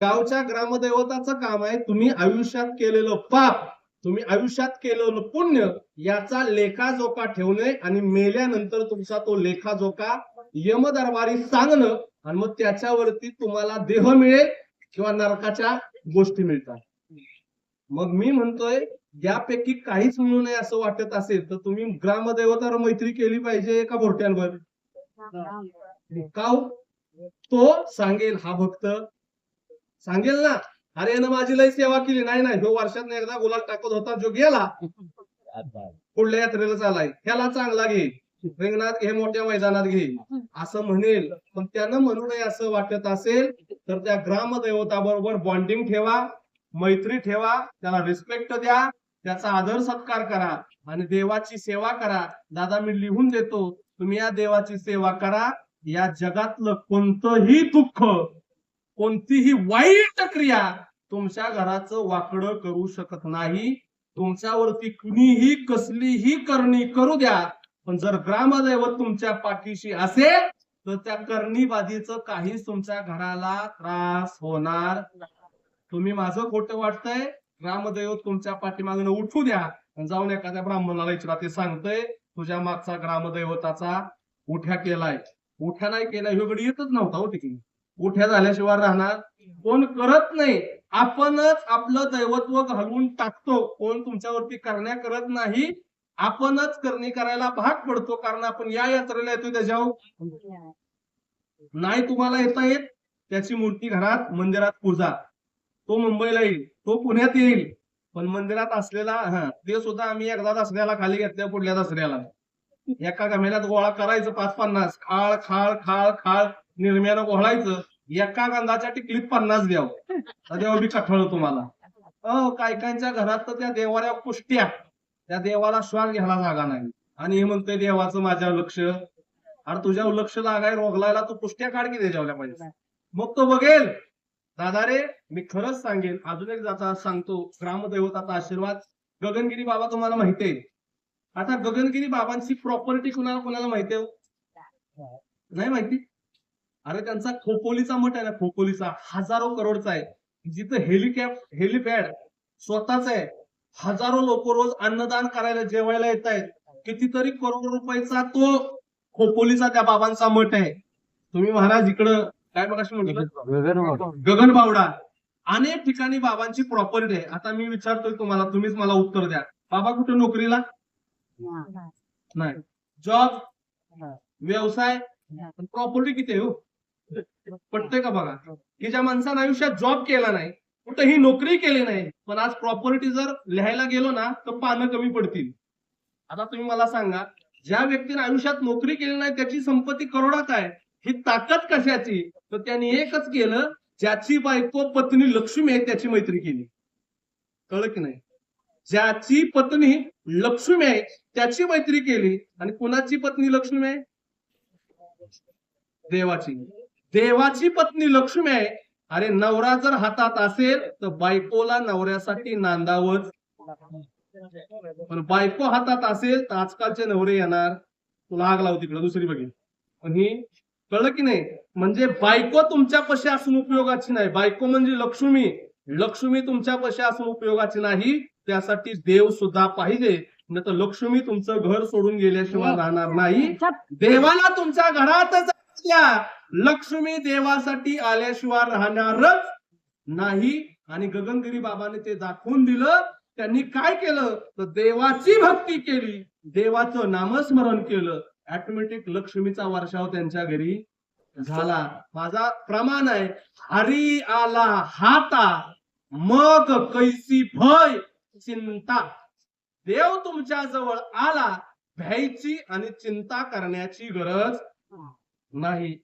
गावच्या ग्रामदैवताचं काम आहे तुम्ही आयुष्यात केलेलं पाप, तुम्ही आयुष्यात केलेलं पुण्य याचा लेखाजोखा ठेवणे आणि मेल्यानंतर तुमचा तो लेखाजोखा यमदरबारी सांगणं आणि मग त्याच्यावरती तुम्हाला देह मिळेल किंवा नरकाच्या गोष्टी मिळतात. मग मी म्हणतोय यापैकी काहीच मिळू नये असं वाटत असेल तर तुम्ही ग्रामदैवतावर मैत्री केली पाहिजे का भोरट्यांवर? का हो? तो सांगेल हा भक्त सांगेल ना, अरे यानं माझी लय सेवा केली. नाही नाही, जो वर्षात एकदा गुलाल टाकत होता जो गेला पुढल्या यात्रेला चालाय, ह्याला चांगला घे, रिंगणात घे, मोठ्या मैदानात घे असं म्हणेल. पण त्यानं म्हणू नये असं वाटत असेल तर त्या ग्रामदैवताबरोबर बॉन्डिंग ठेवा, मैत्री ठेवा, त्याला रिस्पेक्ट द्या, त्याचा आदर सत्कार करा आणि देवाची सेवा करा. दादा मी लिहून देतो, तुम्ही या देवाची सेवा करा. या जगातलं कोणतंही दुःख, कोणतीही वाईट क्रिया तुमच्या घराचं वाकडं करू शकत नाही. तुमच्यावरती कुणीही कसलीही करणी करू द्या, पण जर ग्रामदैवत तुमच्या पाठीशी असेल तर त्या करणीबाजीचं काहीच तुमच्या घराला त्रास होणार. तुम्ही माझं खोटं वाटतंय, ग्रामदैवत तुमच्या पाठीमागनं उठू द्या आणि जाऊन एखाद्या ब्राह्मणाला विचारा, ते सांगतंय तुझ्या मागचा ग्रामदैवताचा उठ्या केलाय. उठ्या नाही केलाय ह्यो गडी येतच नव्हता हो तिकडे. उठ्या झाल्याशिवाय राहणार कोण करत नाही. आपणच आपलं दैवत्व घालवून टाकतो, कोण तुमच्यावरती करण्या करत नाही. आपणच करणी करायला भाग पडतो, कारण आपण या यात्रेला येतो त्याच्यावर. नाही तुम्हाला येता येत, त्याची मूर्ती घरात मंदिरात पूजा. तो मुंबईला येईल, तो पुण्यात येईल, पण मंदिरात असलेला ते सुद्धा आम्ही एकदा दसऱ्याला खाली घेतल्या, पुढल्या दसऱ्याला एका गमेल्यात गोळा करायचं 5-50 खाळ खाळ खाळ खाळ निर्म्यानं गोळायचं. एका गंधाच्या टिकलीत 50 द्यावं, देव बी कठळ तुम्हाला. कायकांच्या घरात तर त्या देवाला कुष्ट्या, त्या देवाला श्वास घ्यायला जागा नाही आणि हे म्हणतोय देवाचं माझ्यावर लक्ष. अरे तुझ्यावर लक्ष लागाय रोगलायला तू कुष्ट्या काढ की त्याच्यावल्या पाहिजे, मग तो बघेल. दादा रे मी खरंच सांगेन, अजून एक जाता सांगतो ग्रामदैवताचा आशीर्वाद. गगनगिरी बाबा तुम्हाला माहितीये. आता गगनगिरी बाबांची प्रॉपर्टी कुणाला कुणाला माहितीये? नाही माहिती. अरे त्यांचा खोपोलीचा मठ आहे ना, खोपोलीचा हजारो करोडचा आहे, जिथं हेलिपॅड स्वतःच आहे. हजारो लोक रोज अन्नदान करायला जेवायला येत आहेत. कितीतरी करोड रुपयाचा तो खोपोलीचा त्या बाबांचा मठ आहे. तुम्ही महाराज इकडं काय मगाशी म्हटलं गगनबावडा, अनेक ठिकाणी बाबांची प्रॉपर्टी आहे. आता मी विचारतोय तुम्हाला, तुम्हीच मला उत्तर द्या. बाबा कुठे नोकरीला नाही, जॉब व्यवसाय, प्रॉपर्टी किती आहे हो? पटतंय का बघा, की ज्या माणसानं आयुष्यात जॉब केला नाही, कुठेही नोकरी केली नाही, पण आज प्रॉपर्टी जर लिहायला गेलो ना तर पानं कमी पडतील. आता तुम्ही मला सांगा, ज्या व्यक्तीने आयुष्यात नोकरी केली नाही त्याची संपत्ती करोडात आहे, ही ताकद कशाची? तर त्यांनी एकच केलं, ज्याची बायको पत्नी लक्ष्मी आहे त्याची मैत्री केली. कळलं की नाही? ज्याची पत्नी लक्ष्मी आहे त्याची मैत्री केली. आणि कुणाची पत्नी लक्ष्मी आहे? देवाची. देवाची पत्नी लक्ष्मी आहे. अरे नवरा जर हातात असेल तर बायकोला नवऱ्यासाठी नांदावच, पण बायको हातात असेल तर आजकालचे नवरे येणार तुला आग लाव तिकडे दुसरी बघेल. पण ही कळलं की नाही? म्हणजे बायको तुमच्यापाशी असून उपयोगाची नाही, बायको म्हणजे लक्ष्मी. लक्ष्मी तुमच्यापाशी असून उपयोगाची नाही, त्यासाठी देव सुद्धा पाहिजे. नाही तर लक्ष्मी तुमचं घर सोडून गेल्याशिवाय राहणार नाही. देवाला तुमच्या घरातच द्या, लक्ष्मी देवासाठी आल्याशिवाय राहणारच नाही. आणि गगनगिरी बाबाने ते दाखवून दिलं. त्यांनी काय केलं तर देवाची भक्ती केली, देवाचं नामस्मरण केलं, ऑटोमॅटिक लक्ष्मीचा वर्षाव त्यांच्या घरी झाला. माझा प्रमाण आहे, हरी आला हाता मग कैसी भय चिंता. देव तुमच्या जवळ आला, भ्यायची आणि चिंता करण्याची गरज नाही.